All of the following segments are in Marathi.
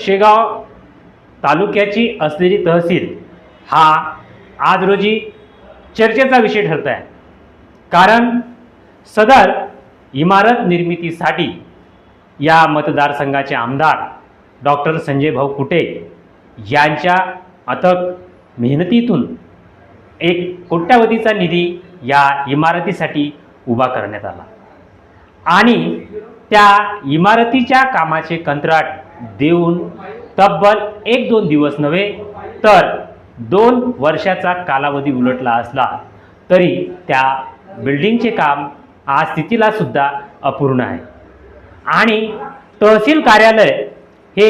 शेगाव तालुक्याची असलेली तहसील हा आज रोजी चर्चेचा विषय ठरत आहे। कारण सदर इमारत निर्मितीसाठी या मतदारसंघाचे आमदार डॉक्टर संजय भाऊ कुटे यांच्या अथक मेहनतीतून एक कोट्यावधीचा निधी या इमारतीसाठी उभा करण्यात आला आणि त्या इमारतीच्या कामाचे कंत्राट देऊन तब्बल 1-2 दिवस नव्हे तर 2 वर्षाचा कालावधी उलटला असला तरी त्या बिल्डिंगचे काम आज स्थितीला सुद्धा अपूर्ण आहे। आणि तहसील कार्यालय हे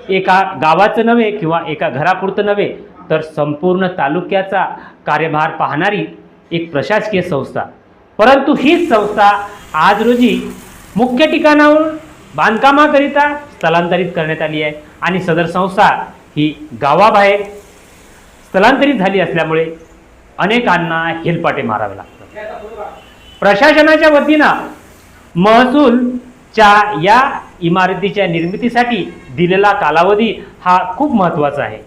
एका गावाचं नव्हे किंवा एका घरापुरतं नव्हे तर संपूर्ण तालुक्याचा कार्यभार पाहणारी एक प्रशासकीय संस्था, परंतु हीच संस्था आज रोजी मुख्य ठिकाणावरून बांधकामाकरिता स्थलांतरित करण्यात आली आहे आणि सदर संस्था ही गावाबाहेर स्थलांतरित झाली असल्यामुळे अनेकांना हेलपाटे मारावे लागतात। प्रशासनाच्या वतीनं महसूलच्या या इमारतीच्या निर्मितीसाठी दिलेला कालावधी हा खूप महत्त्वाचा आहे।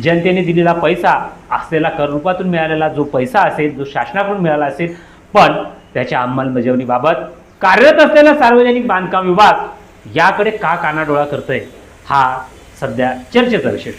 जनतेने दिलेला पैसा असलेला कर रूपातून मिळालेला जो पैसा असेल, जो शासनाकडून मिळाला असेल, पण त्याच्या अंमलबजावणीबाबत कार्यरत असलेला सार्वजनिक बांधकाम विभाग याकडे का कानाडोळा करतोय हा सध्या चर्चेचा विषय।